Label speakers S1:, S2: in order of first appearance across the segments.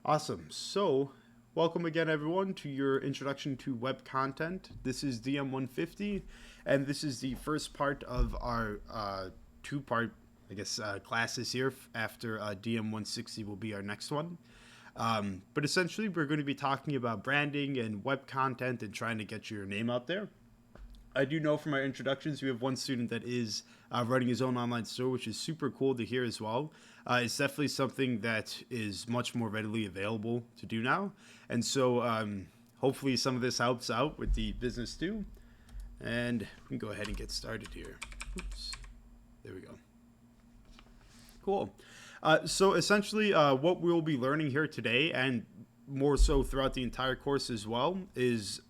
S1: Awesome. So, welcome again, everyone, to your introduction to web content. This is DM150, and this is the first part of our two-part, classes here. After DM160 will be our next one. But essentially, we're going to be talking about branding and web content and trying to get your name out there. I do know from our introductions, we have one student that is running his own online store, which is super cool to hear as well. It's definitely something that is much more readily available to do now. And so hopefully some of this helps out with the business too. And we can go ahead and get started here. Oops. There we go. Cool. So essentially what we'll be learning here today, and more so throughout the entire course as well, is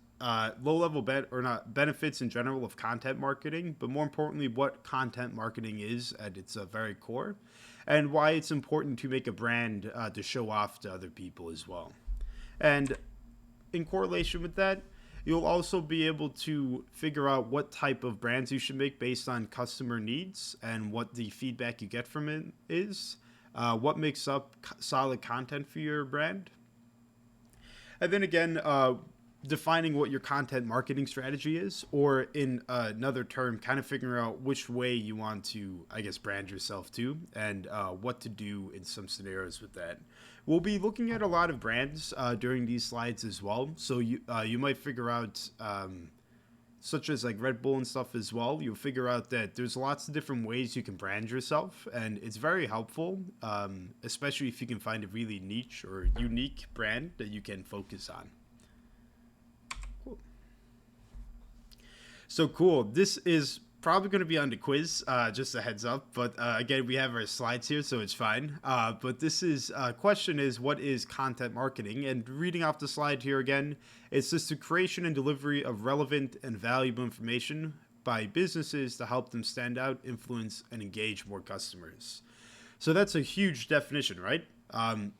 S1: low-level benefits in general of content marketing, but more importantly, what content marketing is at its very core, and why it's important to make a brand to show off to other people as well. And in correlation with that, you'll also be able to figure out what type of brands you should make based on customer needs and what the feedback you get from it is, what makes up solid content for your brand. And then again, defining what your content marketing strategy is, or in another term, kind of figuring out which way you want to, brand yourself to, and what to do in some scenarios with that. We'll be looking at a lot of brands during these slides as well. So you might figure out, such as like Red Bull and stuff as well, you'll figure out that there's lots of different ways you can brand yourself, and it's very helpful, especially if you can find a really niche or unique brand that you can focus on. So cool. This is probably going to be on the quiz, just a heads up. But again, we have our slides here, so it's fine. But this is question is, what is content marketing? And reading off the slide here again, it's just the creation and delivery of relevant and valuable information by businesses to help them stand out, influence, and engage more customers. So that's a huge definition, right? And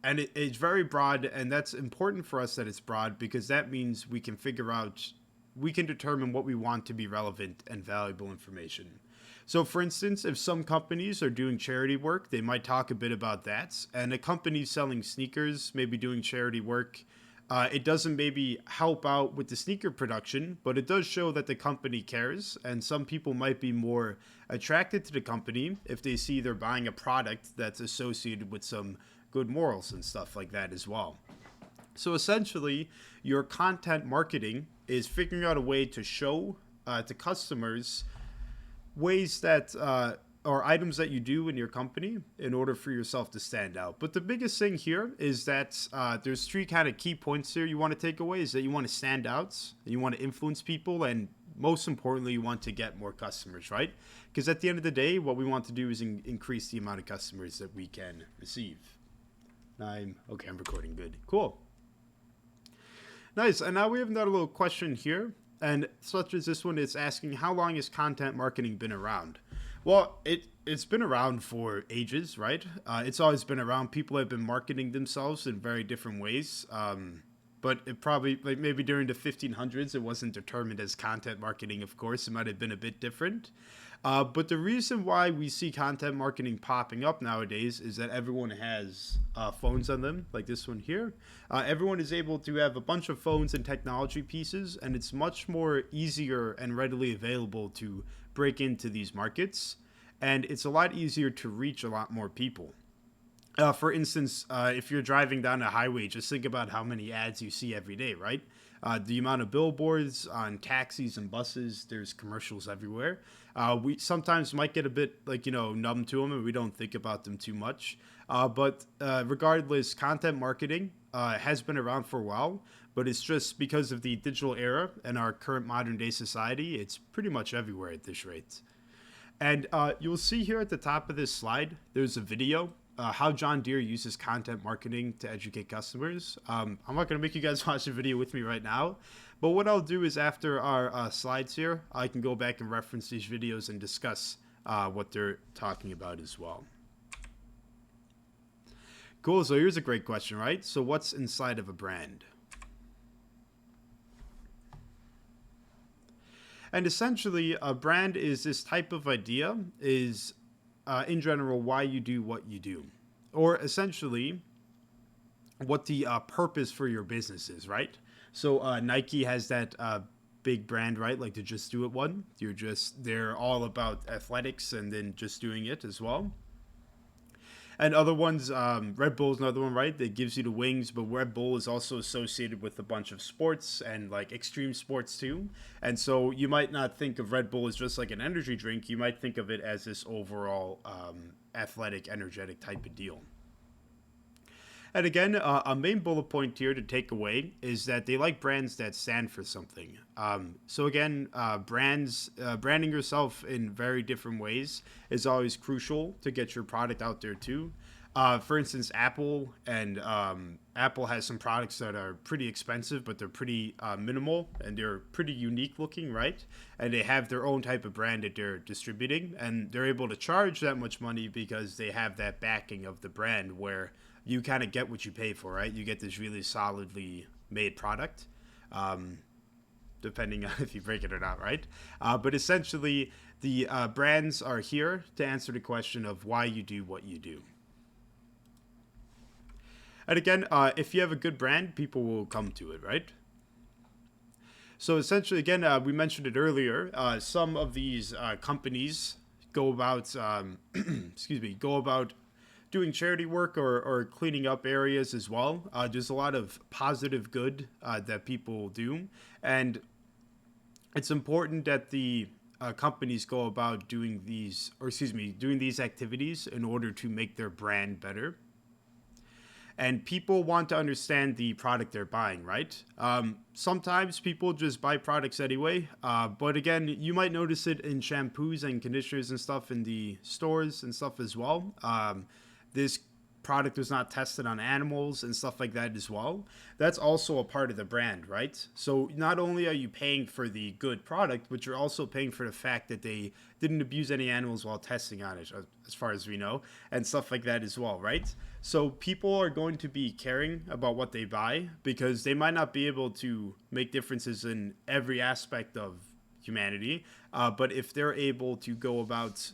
S1: it's very broad, and that's important for us that it's broad, because that means we can determine what we want to be relevant and valuable information. So for instance, if some companies are doing charity work, they might talk a bit about that. And a company selling sneakers, maybe doing charity work, it doesn't maybe help out with the sneaker production, but it does show that the company cares. And some people might be more attracted to the company if they see they're buying a product that's associated with some good morals and stuff like that as well. So essentially, your content marketing is figuring out a way to show to customers ways that or items that you do in your company in order for yourself to stand out. But the biggest thing here is that there's three kind of key points here you want to take away, is that you want to stand out, you want to influence people, and most importantly, you want to get more customers, right? Because at the end of the day, what we want to do is increase the amount of customers that we can receive. I'm recording good. Cool. Nice. And now we have another little question here. And such as this one, it's asking, how long has content marketing been around? Well, it's been around for ages, right? It's always been around. People have been marketing themselves in very different ways. But it probably, like maybe during the 1500s, it wasn't determined as content marketing, of course. It might have been a bit different. But the reason why we see content marketing popping up nowadays is that everyone has phones on them, like this one here. Everyone is able to have a bunch of phones and technology pieces, and it's much more easier and readily available to break into these markets. And it's a lot easier to reach a lot more people. For instance, if you're driving down a highway, just think about how many ads you see every day, right? The amount of billboards on taxis and buses, there's commercials everywhere. We sometimes might get a bit numb to them, and we don't think about them too much. But regardless, content marketing has been around for a while, but it's just because of the digital era and our current modern day society, it's pretty much everywhere at this rate. And you'll see here at the top of this slide, there's a video. How John Deere uses content marketing to educate customers. I'm not going to make you guys watch the video with me right now, but what I'll do is after our slides here, I can go back and reference these videos and discuss what they're talking about as well. Cool, so here's a great question, right? So what's inside of a brand? And essentially, a brand is this type of idea, is in general, why you do what you do. Or essentially, what the purpose for your business is, right? So Nike has that big brand, right? Like the Just Do It one. They're all about athletics and then just doing it as well. And other ones, Red Bull's another one, right? That gives you the wings, but Red Bull is also associated with a bunch of sports and like extreme sports too. And so you might not think of Red Bull as just like an energy drink. You might think of it as this overall athletic, energetic type of deal. And again, a main bullet point here to take away is that they like brands that stand for something. So again, branding yourself in very different ways is always crucial to get your product out there too. For instance, Apple has some products that are pretty expensive, but they're pretty minimal and they're pretty unique looking, right? And they have their own type of brand that they're distributing, and they're able to charge that much money because they have that backing of the brand where you kind of get what you pay for, right? You get this really solidly made product, depending on if you break it or not, right? But essentially, the brands are here to answer the question of why you do what you do. And again, if you have a good brand, people will come to it, right? So essentially, again, we mentioned it earlier. Some of these companies go about, excuse me, go about doing charity work or cleaning up areas as well. There's a lot of positive good that people do, and it's important that the companies go about doing these, or excuse me, doing these activities in order to make their brand better. And people want to understand the product they're buying, right? Sometimes people just buy products anyway, but again, you might notice it in shampoos and conditioners and stuff in the stores and stuff as well. This product was not tested on animals and stuff like that as well. That's also a part of the brand, right? So not only are you paying for the good product, but you're also paying for the fact that they didn't abuse any animals while testing on it, as far as we know, and stuff like that as well, right? So people are going to be caring about what they buy because they might not be able to make differences in every aspect of humanity, but if they're able to go about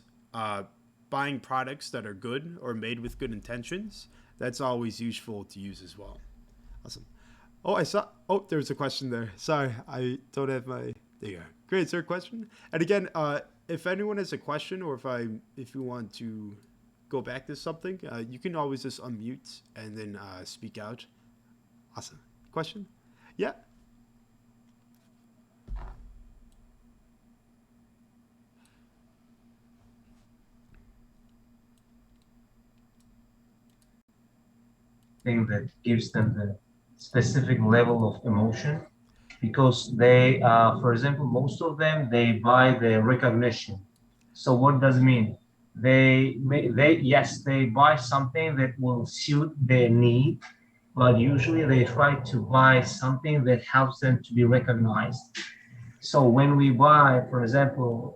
S1: buying products that are good or made with good intentions, that's always useful to use as well. Awesome. Oh, I saw. Oh, there's a question there. Sorry, I don't have my. There you go. Great. Is there a question? And again, if anyone has a question or if you want to go back to something, you can always just unmute and then speak out. Awesome. Question? Yeah.
S2: Thing that gives them the specific level of emotion because they, for example, most of them they buy the recognition. So what does it mean? They yes they buy something that will suit their need, but usually they try to buy something that helps them to be recognized. So when we buy, for example,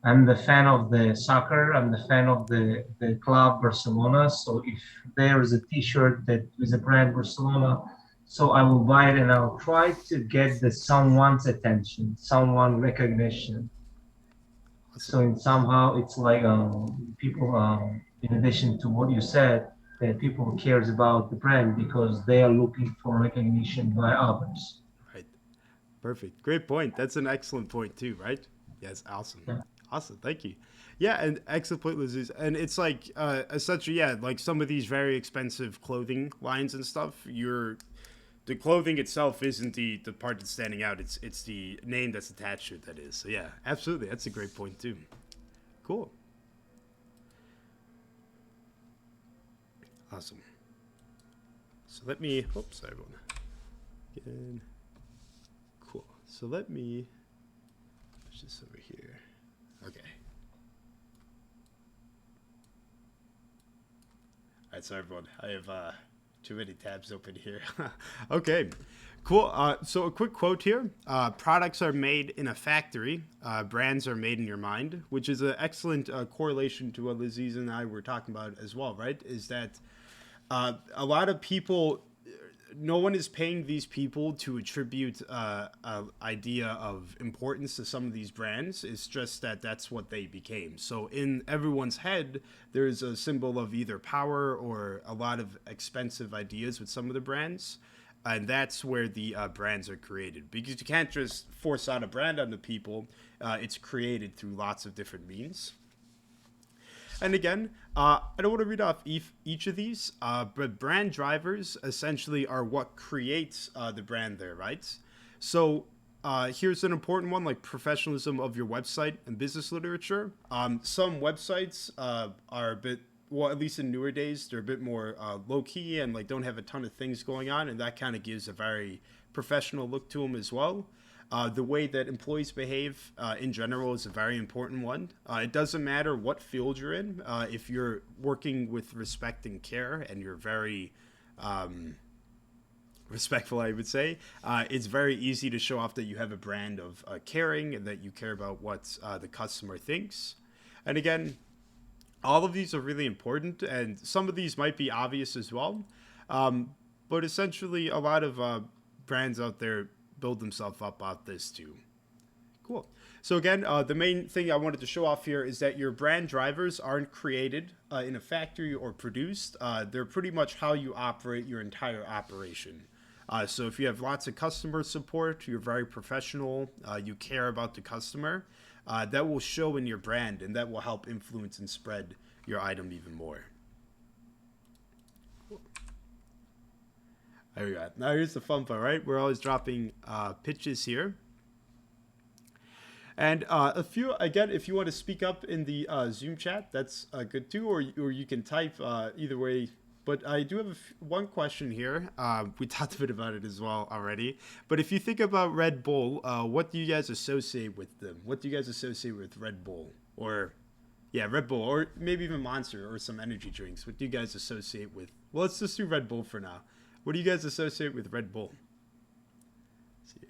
S2: I'm the fan of the soccer. I'm the fan of the club Barcelona. So if there is a T-shirt that is a brand Barcelona, so I will buy it and I'll try to get the someone's attention, someone recognition.
S1: Awesome.
S2: So in somehow it's like people, in addition to what you said, that people cares about the brand because they are looking for recognition by others.
S1: Right. Perfect. Great point. That's an excellent point too, right? Yes. Awesome.
S2: Yeah.
S1: Awesome. Thank you. Yeah, and excellent point, Liz. And it's like essentially, yeah, like some of these very expensive clothing lines and stuff. The clothing itself isn't the part that's standing out. It's the name that's attached to it that is. So yeah, absolutely. That's a great point too. Cool. Awesome. So let me. Oops, sorry, everyone. Get in. Cool. So let me. Push this over here. Okay. All right, sorry everyone. I have too many tabs open here. Okay, cool. So a quick quote here: "Products are made in a factory. Brands are made in your mind," which is an excellent correlation to what Liziz and I were talking about as well. Right? Is that a lot of people no one is paying these people to attribute an idea of importance to some of these brands. It's just that that's what they became. So in everyone's head, there's a symbol of either power or a lot of expensive ideas with some of the brands. And that's where the brands are created, because you can't just force out a brand onto people. It's created through lots of different means. And again, I don't want to read off each of these, but brand drivers essentially are what creates the brand there, right? So here's an important one, like professionalism of your website and business literature. Some websites are a bit, well, at least in newer days, they're a bit more low key and like don't have a ton of things going on, and that kind of gives a very professional look to them as well. The way that employees behave in general is a very important one. It doesn't matter what field you're in. If you're working with respect and care and you're very respectful, I would say, it's very easy to show off that you have a brand of caring and that you care about what the customer thinks. And again, all of these are really important, and some of these might be obvious as well. But essentially, a lot of brands out there build themselves up off this too. Cool. So again, the main thing I wanted to show off here is that your brand drivers aren't created in a factory or produced. They're pretty much how you operate your entire operation. So if you have lots of customer support, you're very professional, you care about the customer, that will show in your brand, and that will help influence and spread your item even more. There we go. Now here's the fun part, right? We're always dropping pitches here. And if you want to speak up in the Zoom chat, that's good too, or you can type either way. But I do have one question here. We talked a bit about it as well already. But if you think about Red Bull, what do you guys associate with them? What do you guys associate with Red Bull? Or, yeah, Red Bull, or maybe even Monster or some energy drinks. What do you guys associate with? Well, let's just do Red Bull for now. What do you guys associate with Red Bull? Let's see.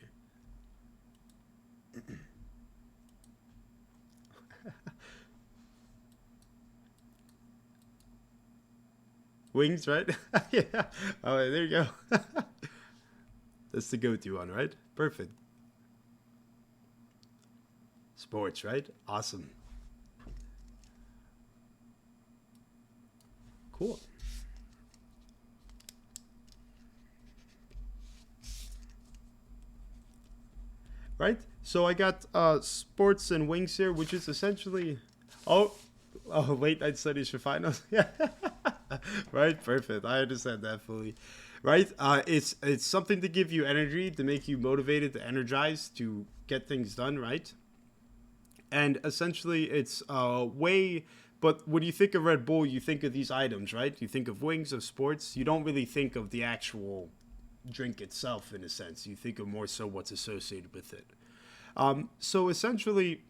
S1: Wings, right? Yeah. Oh, there you go. That's the go-to one, right? Perfect. Sports, right? Awesome. Cool. Right? So I got sports and wings here, which is essentially, oh, late night studies for finals. Yeah. Right, perfect. I understand that fully. Right? It's something to give you energy, to make you motivated, to energize, to get things done, right? And essentially it's a way, but when you think of Red Bull, you think of these items, right? You think of wings, of sports. You don't really think of the actual drink itself in a sense. You think of more so what's associated with it. So essentially,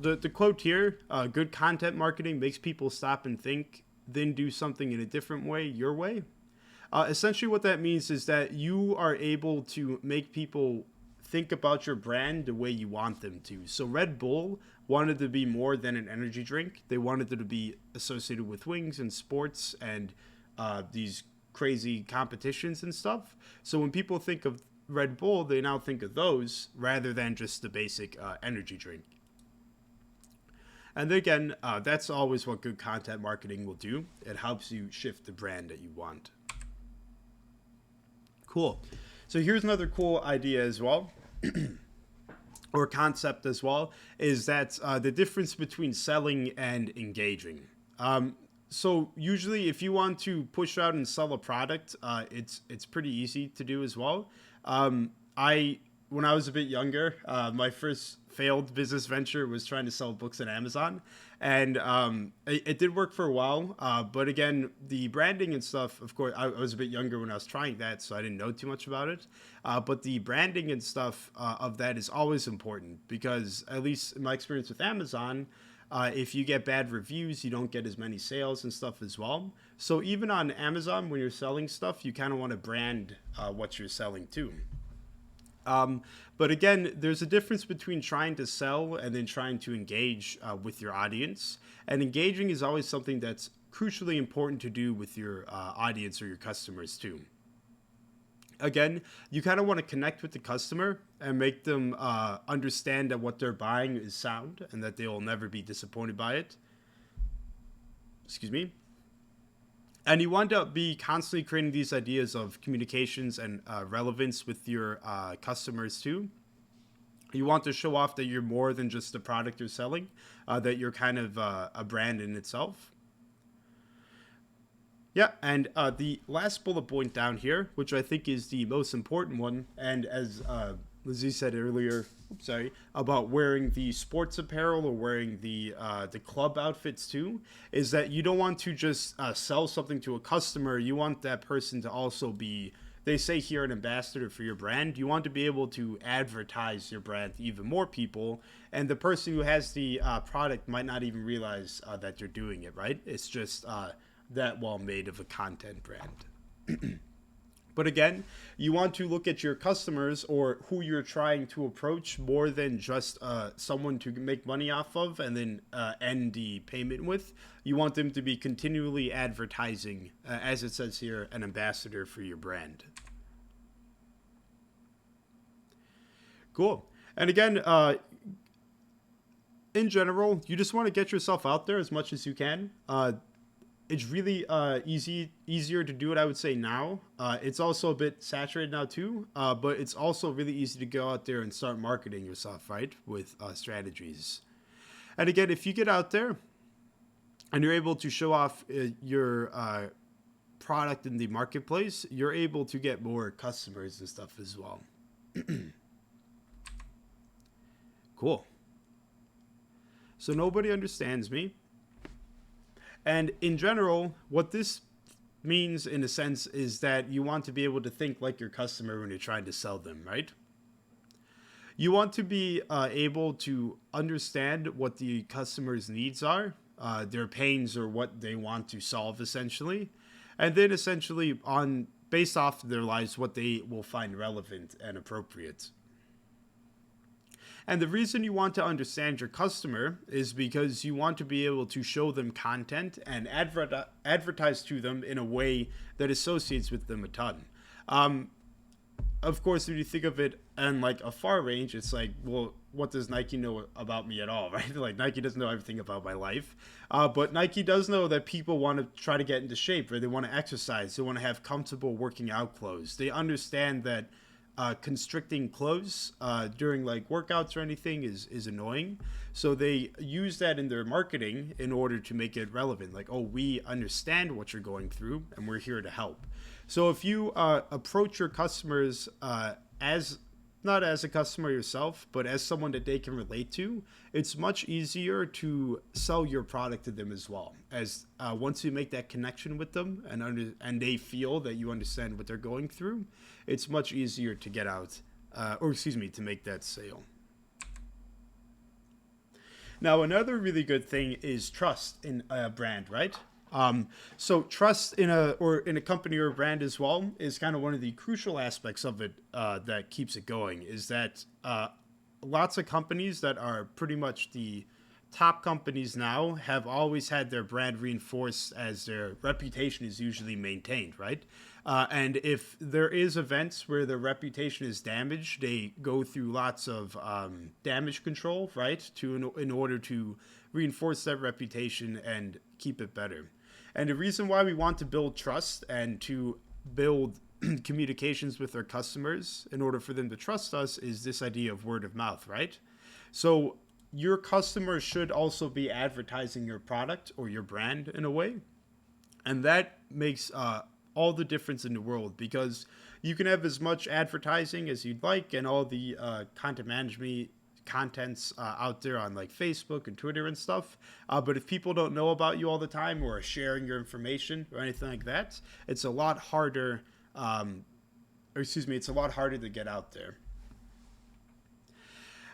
S1: the quote here, good content marketing makes people stop and think, then do something in a different way, your way. Essentially, what that means is that you are able to make people think about your brand the way you want them to. So Red Bull wanted to be more than an energy drink. They wanted it to be associated with wings and sports and these crazy competitions and stuff. So when people think of Red Bull, they now think of those rather than just the basic energy drink. And again, that's always what good content marketing will do. It helps you shift the brand that you want. Cool. So here's another cool idea as well, or concept as well, is that the difference between selling and engaging. So usually, if you want to push out and sell a product, it's pretty easy to do as well. I When I was a bit younger, my first failed business venture was trying to sell books on Amazon, and it did work for a while. But again, the branding and stuff. Of course, I was a bit younger when I was trying that, so I didn't know too much about it. But the branding and stuff of that is always important because, at least in my experience with Amazon, if you get bad reviews, you don't get as many sales and stuff as well. So even on Amazon, when you're selling stuff, you kind of want to brand what you're selling too. But again, there's a difference between trying to sell and then trying to engage with your audience. And engaging is always something that's crucially important to do with your audience or your customers too. Again, you kind of want to connect with the customer and make them understand that what they're buying is sound and that they will never be disappointed by it. Excuse me. And you want to be constantly creating these ideas of communications and relevance with your customers too. You want to show off that you're more than just the product you're selling, that you're kind of a brand in itself. Yeah, and the last bullet point down here, which I think is the most important one, and as Lizzie said earlier, sorry, about wearing the sports apparel or wearing the club outfits too, is that you don't want to just sell something to a customer. You want that person to also be, they say here, an ambassador for your brand. You want to be able to advertise your brand to even more people, and the person who has the product might not even realize that you're doing it, right? It's just that well made of a content brand. But again, you want to look at your customers or who you're trying to approach more than just someone to make money off of and then end the payment with. You want them to be continually advertising, as it says here, an ambassador for your brand. Cool. And again, in general, you just want to get yourself out there as much as you can. It's really easier to do it, I would say, now. It's also a bit saturated now too, but it's also really easy to go out there and start marketing yourself, right, with strategies. And again, if you get out there and you're able to show off your product in the marketplace, you're able to get more customers and stuff as well. Cool. So nobody understands me. And in general, what this means in a sense is that you want to be able to think like your customer when you're trying to sell them, right? You want to be able to understand what the customer's needs are, their pains or what they want to solve essentially, and then essentially on based off their lives what they will find relevant and appropriate. And the reason you want to understand your customer is because you want to be able to show them content and advertise to them in a way that associates with them a ton. Of course, when you think of it in like a far range, it's like, well, what does Nike know about me at all, right? Like Nike doesn't know everything about my life, but Nike does know that people want to try to get into shape, or they want to exercise, they want to have comfortable working out clothes. They understand that constricting clothes during like workouts or anything is annoying. So they use that in their marketing in order to make it relevant. Like, oh, we understand what you're going through and we're here to help. So if you approach your customers as not as a customer yourself, but as someone that they can relate to, it's much easier to sell your product to them as well. As once you make that connection with them and they feel that you understand what they're going through, it's much easier to get out, to make that sale. Now, another really good thing is trust in a brand, right? So trust in a company or a brand as well is kind of one of the crucial aspects of it that keeps it going. Is that lots of companies that are pretty much the top companies now have always had their brand reinforced as their reputation is usually maintained, right? And if there is events where their reputation is damaged, they go through lots of damage control, right, in order to reinforce that reputation and keep it better. And the reason why we want to build trust and to build communications with our customers in order for them to trust us is this idea of word of mouth, right? So your customers should also be advertising your product or your brand in a way. And that makes all the difference in the world, because you can have as much advertising as you'd like and all the content management contents out there on like Facebook and Twitter and stuff. But if people don't know about you all the time or are sharing your information or anything like that, it's a lot harder. It's a lot harder to get out there.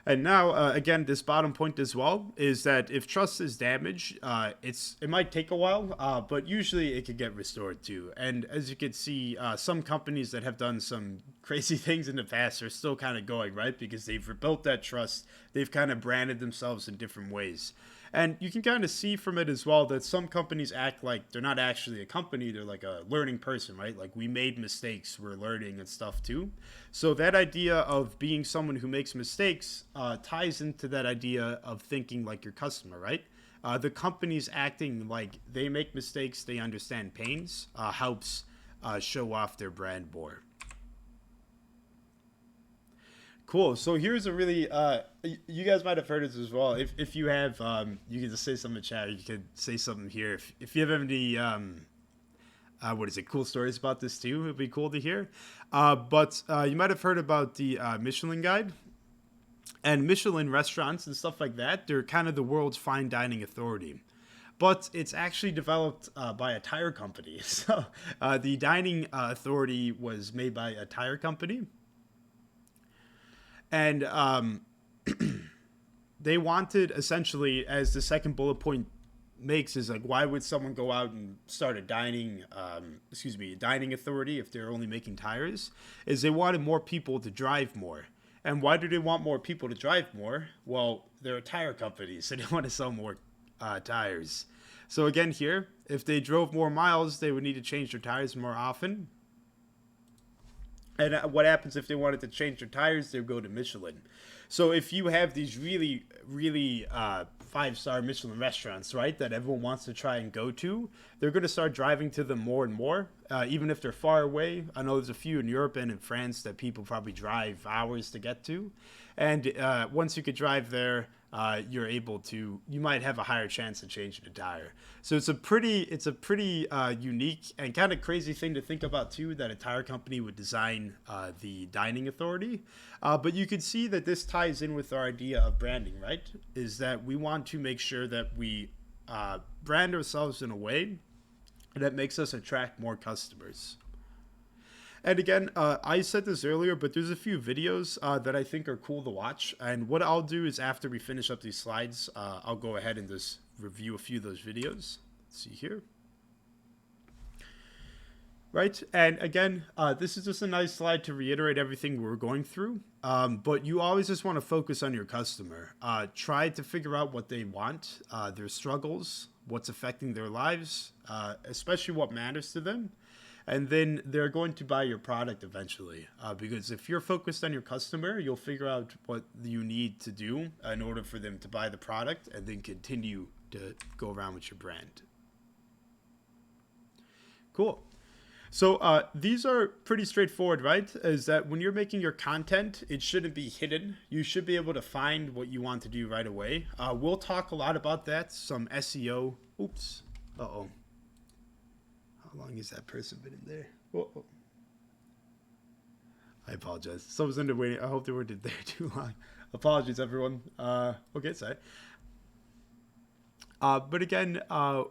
S1: And now, again, this bottom point as well is that if trust is damaged, it might take a while, but usually it could get restored too. And as you can see, some companies that have done some crazy things in the past are still kind of going, right? Because they've rebuilt that trust. They've kind of branded themselves in different ways. And you can kind of see from it as well that some companies act like they're not actually a company, they're like a learning person, right? Like we made mistakes, we're learning and stuff too. So that idea of being someone who makes mistakes ties into that idea of thinking like your customer, right? The companies acting like they make mistakes, they understand pains, helps show off their brand more. Cool. So here's a really you guys might have heard this as well. If you have you can just say something in chat. You could say something here. If you have any what is it, cool stories about this too, it'd be cool to hear. But you might have heard about the Michelin Guide and Michelin restaurants and stuff like that. They're kind of the world's fine dining authority. But it's actually developed by a tire company. So the dining authority was made by a tire company, and they wanted essentially, as the second bullet point makes, is like, why would someone go out and start a dining authority if they're only making tires? Is they wanted more people to drive more. And why do they want more people to drive more? Well, they're a tire company, so they want to sell more tires. So again, here, if they drove more miles, they would need to change their tires more often. And what happens if they wanted to change their tires? They would go to Michelin. So if you have these really, really 5-star Michelin restaurants, right, that everyone wants to try and go to, they're going to start driving to them more and more, even if they're far away. I know there's a few in Europe and in France that people probably drive hours to get to. And once you could drive there, you might have a higher chance of changing the tire. So it's a pretty unique and kind of crazy thing to think about too, that a tire company would design the dining authority. But you can see that this ties in with our idea of branding, right? Is that we want to make sure that we brand ourselves in a way that makes us attract more customers. And again, I said this earlier, but there's a few videos that I think are cool to watch. And what I'll do is after we finish up these slides, I'll go ahead and just review a few of those videos. Let's see here. Right. And again, this is just a nice slide to reiterate everything we're going through. But you always just want to focus on your customer. Try to figure out what they want, their struggles, what's affecting their lives, especially what matters to them. And then they're going to buy your product eventually. Because if you're focused on your customer, you'll figure out what you need to do in order for them to buy the product and then continue to go around with your brand. Cool. So these are pretty straightforward, right? Is that when you're making your content, it shouldn't be hidden. You should be able to find what you want to do right away. We'll talk a lot about that, some SEO. Oops. Uh-oh. How long has that person been in there? Whoa. I apologize. Someone's in there waiting. I hope they weren't in there too long. Apologies, everyone. Okay, sorry. But again,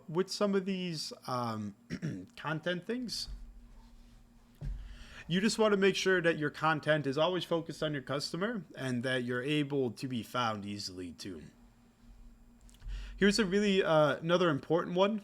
S1: with some of these content things, you just want to make sure that your content is always focused on your customer and that you're able to be found easily too. Here's a really another important one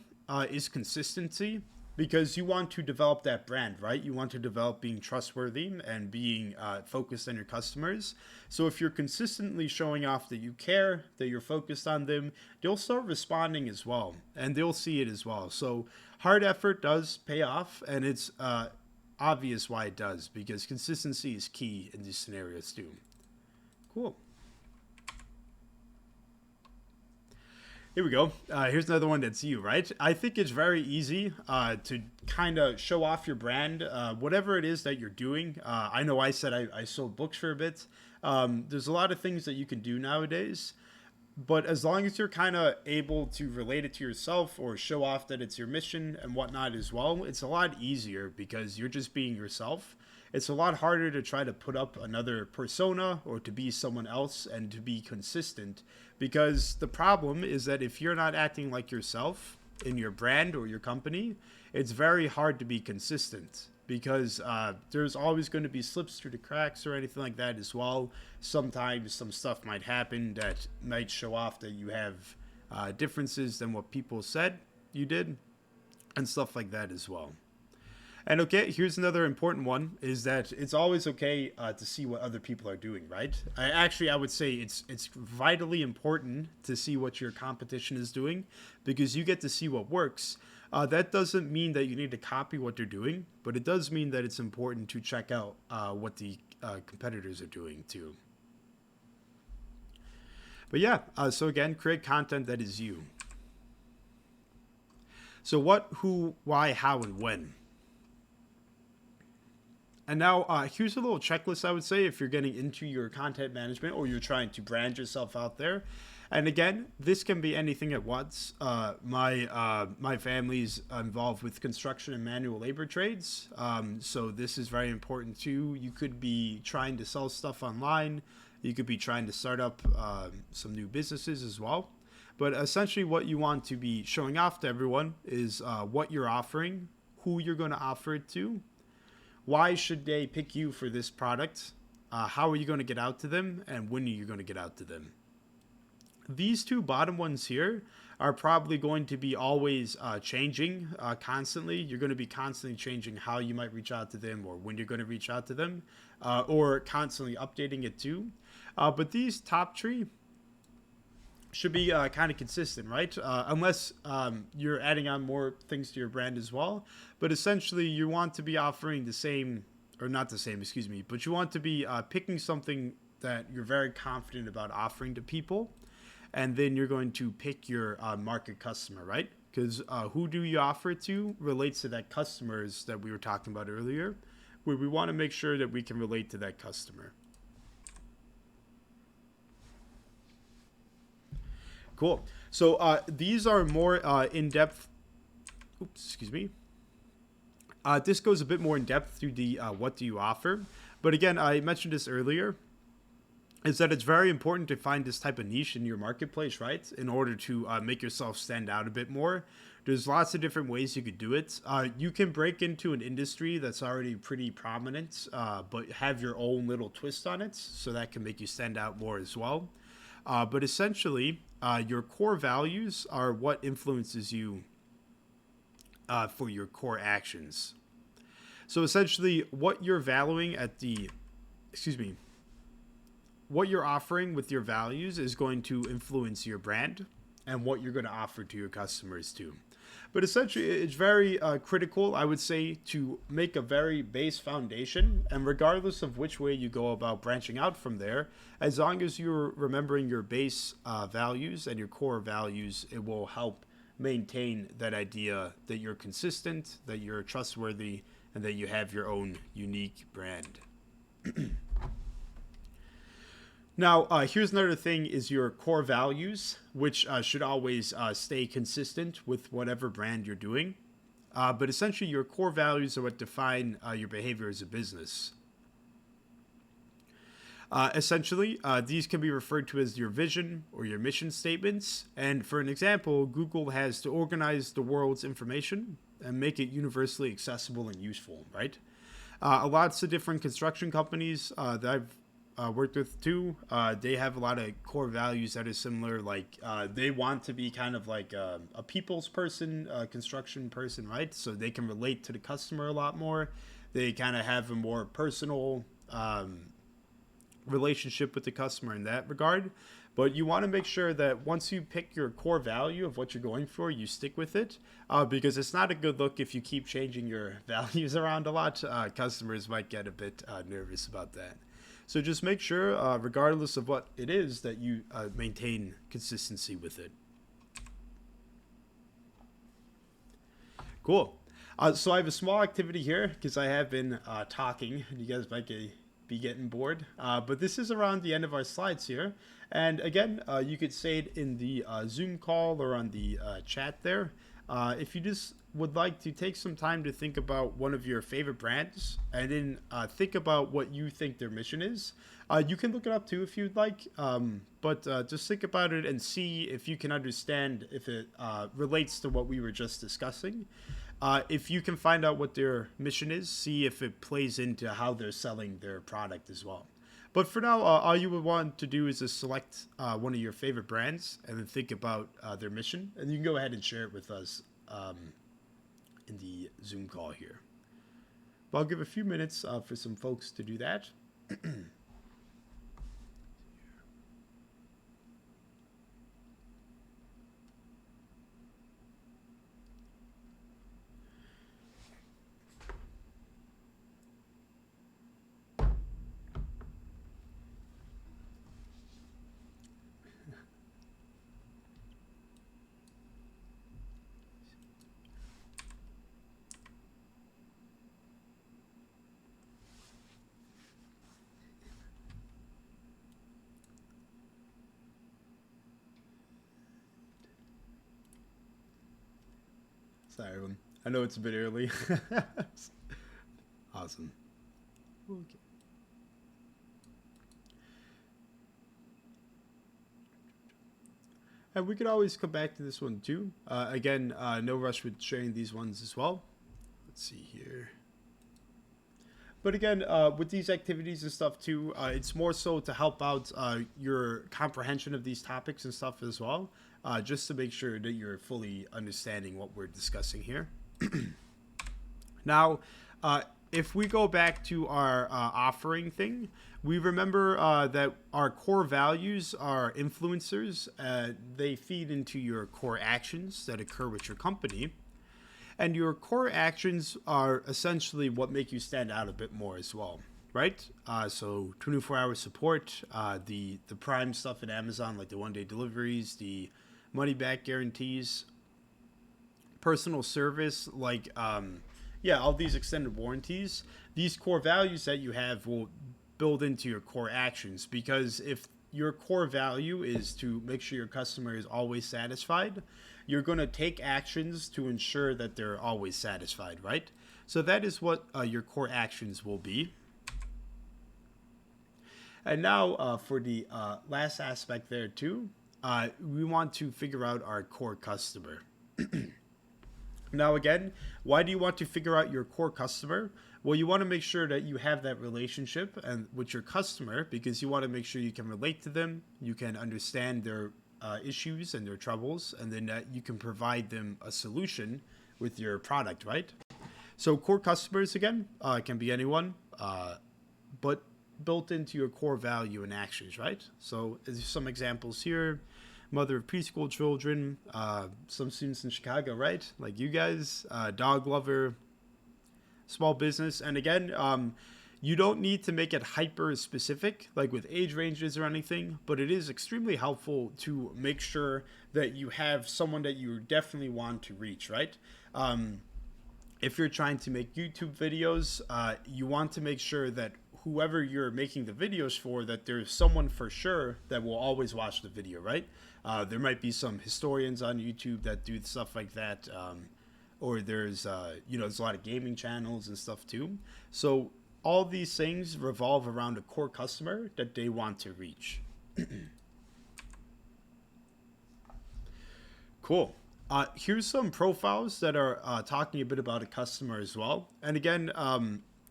S1: is consistency, because you want to develop that brand, right? You want to develop being trustworthy and being focused on your customers. So if you're consistently showing off that you care, that you're focused on them, they'll start responding as well, and they'll see it as well. So hard effort does pay off, and it's obvious why it does, because consistency is key in these scenarios too. Cool. Here we go. Here's another one that's you, right? I think it's very easy to kind of show off your brand, whatever it is that you're doing. I know I said I sold books for a bit. There's a lot of things that you can do nowadays. But as long as you're kind of able to relate it to yourself or show off that it's your mission and whatnot as well, it's a lot easier because you're just being yourself. It's a lot harder to try to put up another persona or to be someone else and to be consistent, because the problem is that if you're not acting like yourself in your brand or your company, it's very hard to be consistent, because there's always going to be slips through the cracks or anything like that as well. Sometimes some stuff might happen that might show off that you have differences than what people said you did and stuff like that as well. And okay, here's another important one: is that it's always okay to see what other people are doing, right? I would say it's vitally important to see what your competition is doing, because you get to see what works. That doesn't mean that you need to copy what they're doing, but it does mean that it's important to check out what the competitors are doing too. But yeah, so again, create content that is you. So what, who, why, how, and when. And now here's a little checklist, I would say, if you're getting into your content management or you're trying to brand yourself out there. And again, this can be anything at once. My family's involved with construction and manual labor trades, so this is very important too. You could be trying to sell stuff online. You could be trying to start up some new businesses as well. But essentially, what you want to be showing off to everyone is what you're offering, who you're going to offer it to, why should they pick you for this product, how are you going to get out to them, and when are you going to get out to them. These two bottom ones here are probably going to be always changing constantly. You're going to be constantly changing how you might reach out to them or when you're going to reach out to them, or constantly updating it too. But these top three should be kind of consistent, right? Unless you're adding on more things to your brand as well. But essentially, you want to be offering the same, or not the same, excuse me, but you want to be picking something that you're very confident about offering to people. And then you're going to pick your market customer, right? Because who do you offer it to relates to that customers that we were talking about earlier, where we want to make sure that we can relate to that customer. Cool. So these are more in-depth. Oops, excuse me. This goes a bit more in depth through the what do you offer. But again, I mentioned this earlier, is that it's very important to find this type of niche in your marketplace, right? In order to make yourself stand out a bit more. There's lots of different ways you could do it. You can break into an industry that's already pretty prominent, but have your own little twist on it, so that can make you stand out more as well. But essentially, your core values are what influences you for your core actions. So essentially, what you're valuing at the, excuse me, what you're offering with your values is going to influence your brand and what you're going to offer to your customers too. But essentially, it's very critical, I would say, to make a very base foundation. And regardless of which way you go about branching out from there, as long as you're remembering your base values and your core values, it will help maintain that idea that you're consistent, that you're trustworthy, and that you have your own unique brand. Now, here's another thing: is your core values, which should always stay consistent with whatever brand you're doing. But essentially, your core values are what define your behavior as a business. Essentially, these can be referred to as your vision or your mission statements. And for an example, Google has to organize the world's information and make it universally accessible and useful, right? Lots of different construction companies that I've worked with too. They have a lot of core values that are similar. Like they want to be kind of like a people's person, a construction person, right? So they can relate to the customer a lot more. They kind of have a more personal relationship with the customer in that regard. But you want to make sure that once you pick your core value of what you're going for, you stick with it, because it's not a good look if you keep changing your values around a lot. Customers might get a bit nervous about that. So just make sure, regardless of what it is, that you maintain consistency with it. Cool. So I have a small activity here because I have been talking. You guys might be getting bored. But this is around the end of our slides here. And again, you could say it in the Zoom call or on the chat there. If you just would like to take some time to think about one of your favorite brands and then think about what you think their mission is. You can look it up too if you'd like, but just think about it and see if you can understand if it relates to what we were just discussing. If you can find out what their mission is, see if it plays into how they're selling their product as well. But for now, all you would want to do is just select one of your favorite brands and then think about their mission. And you can go ahead and share it with us in the Zoom call here. But I'll give a few minutes for some folks to do that. Sorry, everyone. I know it's a bit early. Awesome. Okay. And we could always come back to this one too. Again, no rush with sharing these ones as well. Let's see here. But again, with these activities and stuff too, it's more so to help out your comprehension of these topics and stuff as well, just to make sure that you're fully understanding what we're discussing here. Now, if we go back to our offering thing, we remember that our core values are influencers. They feed into your core actions that occur with your company. And your core actions are essentially what make you stand out a bit more as well, right? So 24-hour support, the Prime stuff at Amazon, like the one-day deliveries, the money-back guarantees, personal service, like all these extended warranties. These core values that you have will build into your core actions, because if your core value is to make sure your customer is always satisfied, you're going to take actions to ensure that they're always satisfied, right? So that is what your core actions will be. And now for the last aspect there too, we want to figure out our core customer. Now again, why do you want to figure out your core customer? Well, you want to make sure that you have that relationship and with your customer, because you want to make sure you can relate to them, you can understand their issues and their troubles, and then you can provide them a solution with your product, right? So core customers, again, can be anyone, but built into your core value and actions, right? So there's some examples here. Mother of preschool children, some students in Chicago, right? Like you guys, dog lover, small business. And again, you don't need to make it hyper specific, like with age ranges or anything, but it is extremely helpful to make sure that you have someone that you definitely want to reach, right? If you're trying to make YouTube videos, you want to make sure that whoever you're making the videos for, that there's someone for sure that will always watch the video, right? There might be some historians on YouTube that do stuff like that, or there's there's a lot of gaming channels and stuff too. So all these things revolve around a core customer that they want to reach. Cool. Here's some profiles that are talking a bit about a customer as well. And again,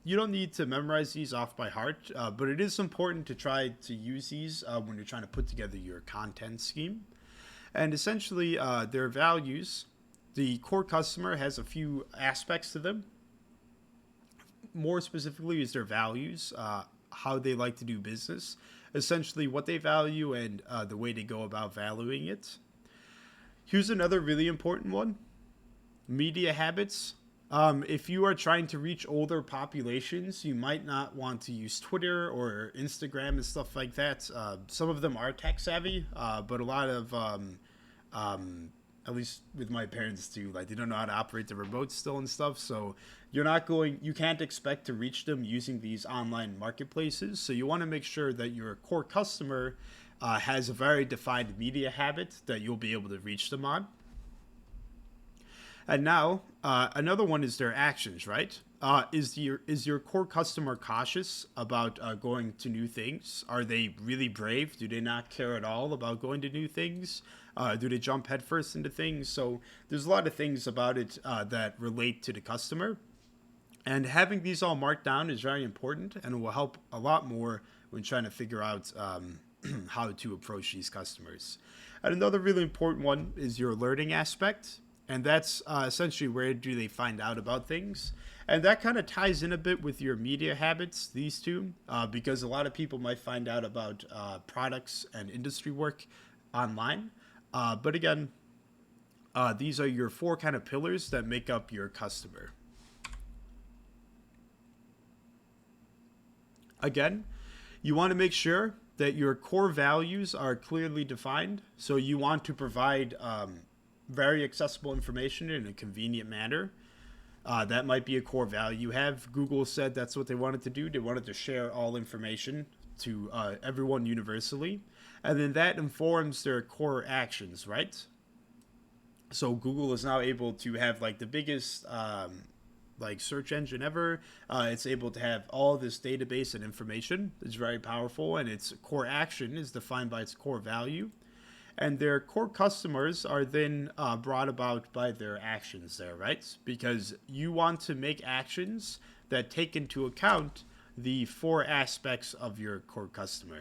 S1: you don't need to memorize these off by heart, but it is important to try to use these when you're trying to put together your content scheme. And essentially, their values, the core customer has a few aspects to them. More specifically is their values, how they like to do business, essentially what they value and the way they go about valuing it. Here's another really important one: media habits. If you are trying to reach older populations, you might not want to use Twitter or Instagram and stuff like that. Some of them are tech savvy, but a lot of, at least with my parents too, like they don't know how to operate the remote still and stuff. So you can't expect to reach them using these online marketplaces. So you want to make sure that your core customer has a very defined media habit that you'll be able to reach them on. And now, another one is their actions, right? Is your core customer cautious about going to new things? Are they really brave? Do they not care at all about going to new things? Do they jump headfirst into things? So there's a lot of things about it that relate to the customer. And having these all marked down is very important, and it will help a lot more when trying to figure out how to approach these customers. And another really important one is your learning aspect. And that's essentially, where do they find out about things? And that kind of ties in a bit with your media habits, these two, because a lot of people might find out about products and industry work online. But again, these are your four kind of pillars that make up your customer. Again, you want to make sure that your core values are clearly defined. So you want to provide very accessible information in a convenient manner. That might be a core value you have. Google said that's what they wanted to do. They wanted to share all information to everyone universally. And then that informs their core actions, right? So Google is now able to have like the biggest like search engine ever. It's able to have all this database and information. It's very powerful, and its core action is defined by its core value. And their core customers are then brought about by their actions there, right? Because you want to make actions that take into account the four aspects of your core customer.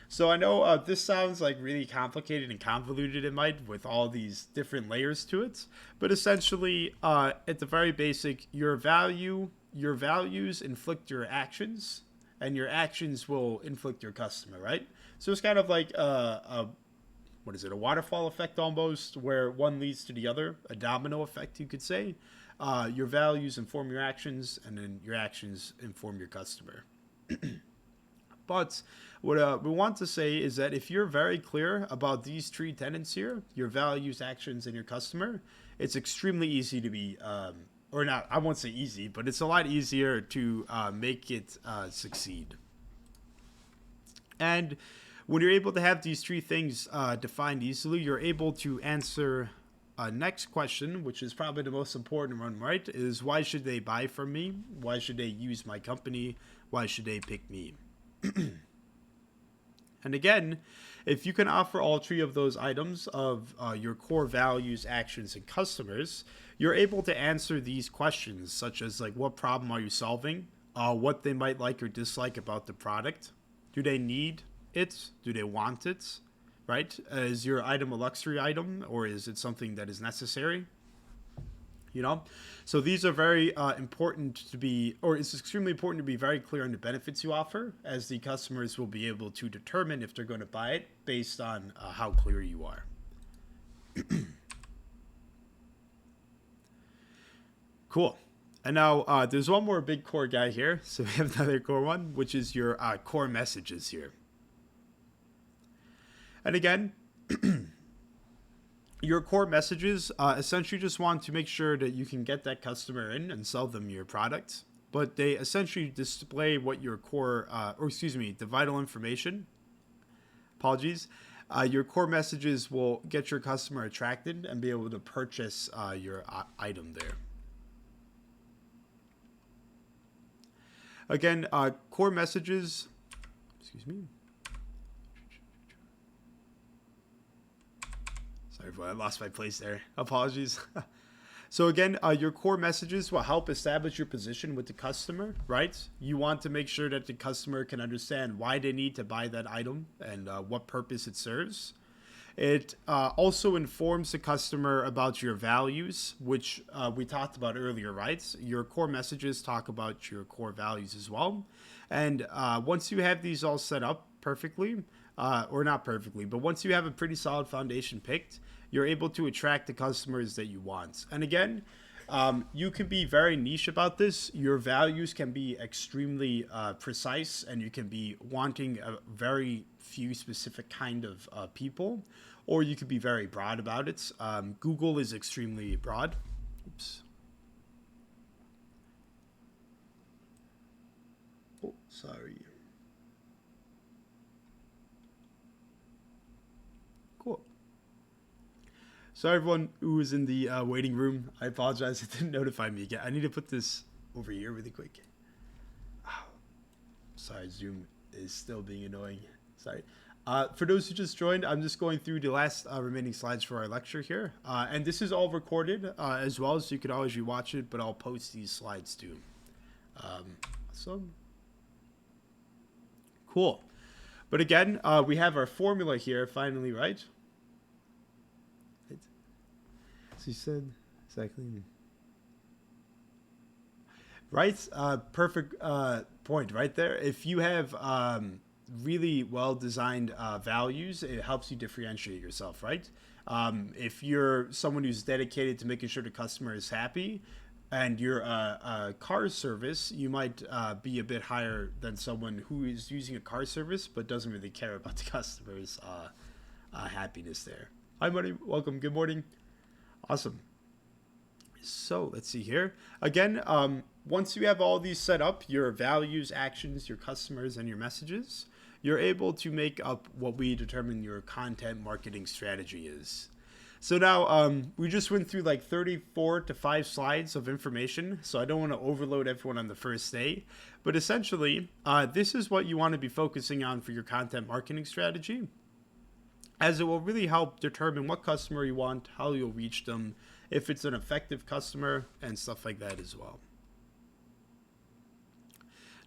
S1: So I know this sounds like really complicated and convoluted, it might, with all these different layers to it. But essentially, at the very basic, your values inflict your actions, and your actions will inflict your customer, right? So it's kind of like what is it, a waterfall effect almost, where one leads to the other, a domino effect, you could say. Your values inform your actions, and then your actions inform your customer. But what we want to say is that if you're very clear about these three tenets here, your values, actions, and your customer, it's extremely easy to be, or not, I won't say easy, but it's a lot easier to make it succeed. And when you're able to have these three things defined easily, you're able to answer next question, which is probably the most important one, right? Is why should they buy from me? Why should they use my company? Why should they pick me? And again, if you can offer all three of those items of your core values, actions, and customers, you're able to answer these questions, such as like, what problem are you solving? What they might like or dislike about the product? Do they need it? Do they want it? Right? Is your item a luxury item, or is it something that is necessary? You know, so these are very important to be, or it's extremely important to be very clear on the benefits you offer, as the customers will be able to determine if they're going to buy it based on how clear you are. Cool. And now there's one more big core guy here. So we have another core one, which is your core messages here. And again, your core messages essentially just want to make sure that you can get that customer in and sell them your product. But they essentially display what your core, the vital information. Apologies. Your core messages will get your customer attracted and be able to purchase your item there. Again, core messages, Sorry, I lost my place there. Apologies. So again, your core messages will help establish your position with the customer, right? You want to make sure that the customer can understand why they need to buy that item and what purpose it serves. It also informs the customer about your values, which we talked about earlier, right? Your core messages talk about your core values as well. And once you have these all set up perfectly, or not perfectly, but once you have a pretty solid foundation picked, you're able to attract the customers that you want. And again, you can be very niche about this. Your values can be extremely precise, and you can be wanting a very few specific kind of people, or you could be very broad about it. Google is extremely broad. Oops. Oh, sorry. Cool. Sorry, everyone who is in the waiting room. I apologize. It didn't notify me again. I need to put this over here really quick. Oh, sorry, Zoom is still being annoying. Sorry. For those who just joined, I'm just going through the last remaining slides for our lecture here. And this is all recorded as well, so you can always rewatch it, but I'll post these slides too. Awesome. Cool. But again, we have our formula here finally, right? So you said exactly. Right? Perfect point right there. If you have really well designed values, it helps you differentiate yourself, right? If you're someone who's dedicated to making sure the customer is happy and you're a car service, you might be a bit higher than someone who is using a car service but doesn't really care about the customer's happiness there. Hi, buddy. Welcome. Good morning. Awesome. So let's see here. Again, once you have all these set up, your values, actions, your customers, and your messages, you're able to make up what we determine your content marketing strategy is. So now we just went through like 34 to 5 slides of information, so I don't want to overload everyone on the first day. But essentially, this is what you want to be focusing on for your content marketing strategy, as it will really help determine what customer you want, how you'll reach them, if it's an effective customer, and stuff like that as well.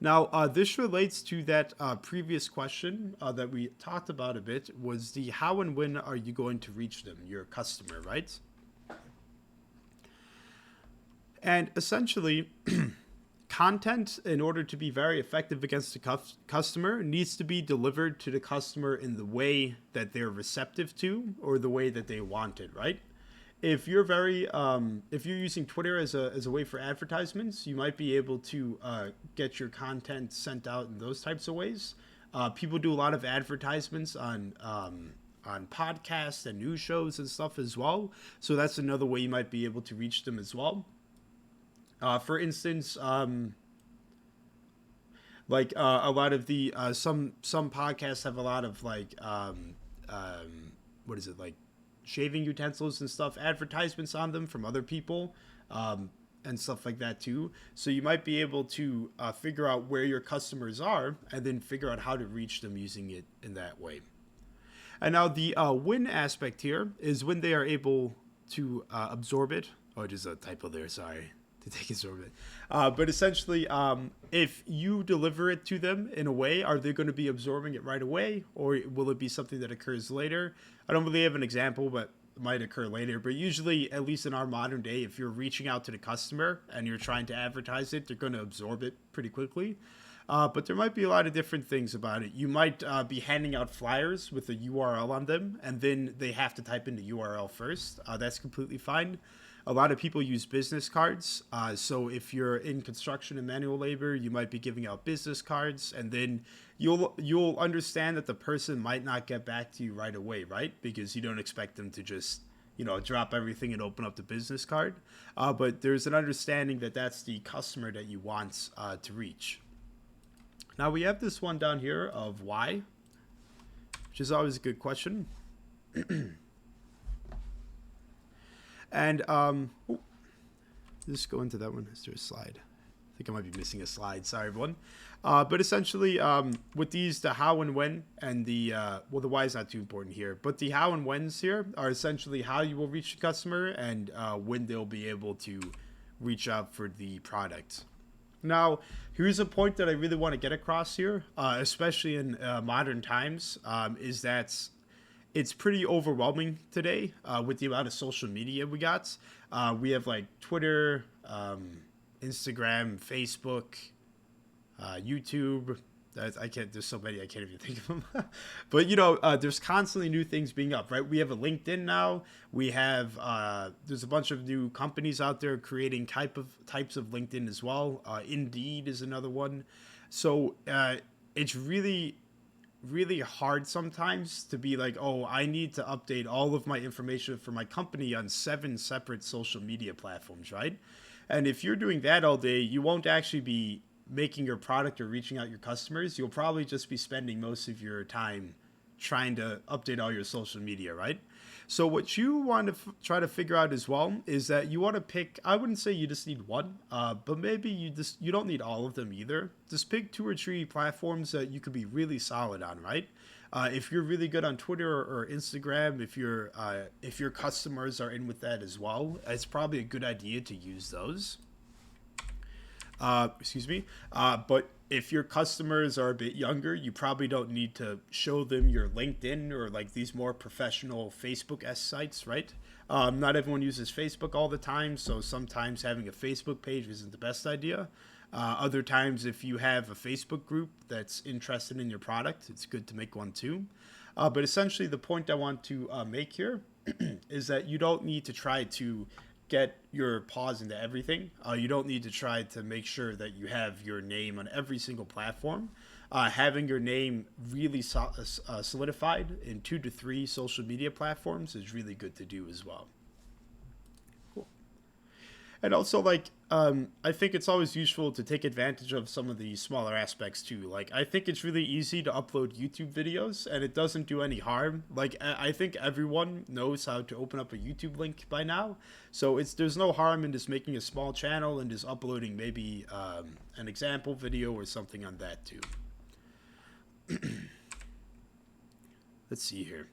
S1: Now, this relates to that previous question that we talked about a bit, was the how and when are you going to reach them, your customer, right? And essentially, content, in order to be very effective against the customer, needs to be delivered to the customer in the way that they're receptive to or the way that they want it, right? If you're if you're using Twitter as a way for advertisements, you might be able to get your content sent out in those types of ways. People do a lot of advertisements on podcasts and news shows and stuff as well, so that's another way you might be able to reach them as well. For instance, a lot of the some podcasts have a lot of what is it, like shaving utensils and stuff, advertisements on them from other people, and stuff like that too. So you might be able to figure out where your customers are and then figure out how to reach them using it in that way. And now the win aspect here is when they are able to absorb it. Oh, just a typo there, sorry. To take absorb it. But essentially, if you deliver it to them in a way, are they going to be absorbing it right away, or will it be something that occurs later? I don't really have an example, but it might occur later. But usually, at least in our modern day, if you're reaching out to the customer and you're trying to advertise it, they're going to absorb it pretty quickly. But there might be a lot of different things about it. You might be handing out flyers with a URL on them, and then they have to type in the URL first. That's completely fine. A lot of people use business cards. So if you're in construction and manual labor, you might be giving out business cards, and then you'll understand that the person might not get back to you right away, right? Because you don't expect them to just drop everything and open up the business card. But there's an understanding that that's the customer that you want to reach. Now we have this one down here of why, which is always a good question. And let's go into that one. Is there a slide? I think I might be missing a slide. Sorry, everyone. But essentially, with these, the how and when, and the why is not too important here. But the how and whens here are essentially how you will reach the customer and when they'll be able to reach out for the product. Now, here's a point that I really want to get across here, especially in modern times, is that it's pretty overwhelming today with the amount of social media we got. We have like Twitter, Instagram, Facebook, YouTube. I can't. There's so many I can't even think of them. But there's constantly new things being up, right? We have a LinkedIn now. We have there's a bunch of new companies out there creating types of LinkedIn as well. Indeed is another one. So it's really hard sometimes to be like, oh, I need to update all of my information for my company on 7 separate social media platforms, right? And if you're doing that all day, you won't actually be making your product or reaching out your customers. You'll probably just be spending most of your time trying to update all your social media, right? So what you want to try to figure out as well is that you want to pick, I wouldn't say you just need one, but maybe you don't need all of them either. Just pick 2 or 3 platforms that you could be really solid on, right? If you're really good on Twitter or Instagram, if your customers are in with that as well, it's probably a good idea to use those. But if your customers are a bit younger, you probably don't need to show them your LinkedIn or like these more professional Facebook-esque sites, right? Not everyone uses Facebook all the time, so sometimes having a Facebook page isn't the best idea. Other times, if you have a Facebook group that's interested in your product, it's good to make one too. But essentially, the point I want to make here is that you don't need to try to get your paws into everything. You don't need to try to make sure that you have your name on every single platform. Having your name really solidified in 2 to 3 social media platforms is really good to do as well. And also, like, I think it's always useful to take advantage of some of the smaller aspects too. Like, I think it's really easy to upload YouTube videos, and it doesn't do any harm. Like, I think everyone knows how to open up a YouTube link by now, so there's no harm in just making a small channel and just uploading maybe an example video or something on that too. Let's see here.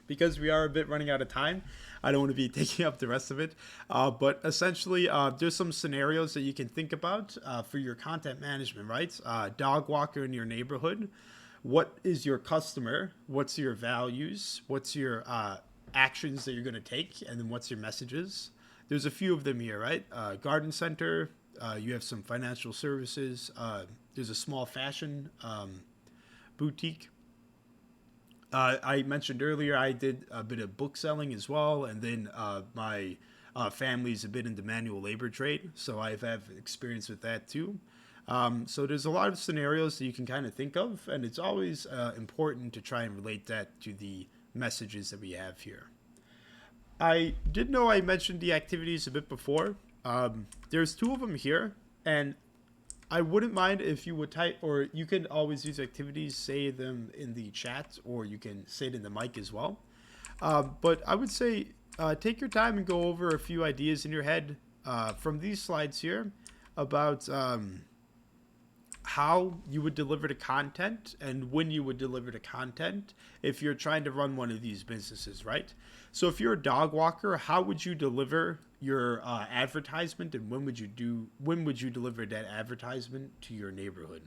S1: Because we are a bit running out of time, I don't want to be taking up the rest of it. But essentially, there's some scenarios that you can think about for your content management, right? Dog walker in your neighborhood. What is your customer? What's your values? What's your actions that you're going to take? And then what's your messages? There's a few of them here, right? Garden center. You have some financial services. There's a small fashion boutique. I mentioned earlier I did a bit of book selling as well, and then my family's a bit into manual labor trade, so I have experience with that too. So there's a lot of scenarios that you can kind of think of, and it's always important to try and relate that to the messages that we have here. I did know I mentioned the activities a bit before. There's 2 of them here, and I wouldn't mind if you would type, or you can always use activities, say them in the chat, or you can say it in the mic as well. But I would say take your time and go over a few ideas in your head from these slides here about how you would deliver the content and when you would deliver the content if you're trying to run one of these businesses, right? So if you're a dog walker, how would you deliver your advertisement, and when would you deliver that advertisement to your neighborhood?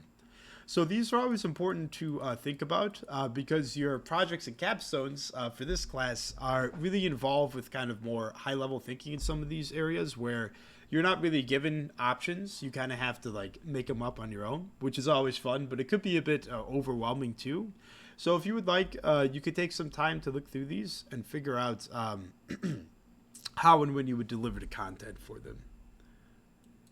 S1: So these are always important to think about because your projects and capstones for this class are really involved with kind of more high-level thinking in some of these areas where you're not really given options. You kind of have to like make them up on your own, which is always fun, but it could be a bit overwhelming too. So if you would like, you could take some time to look through these and figure out how and when you would deliver the content for them.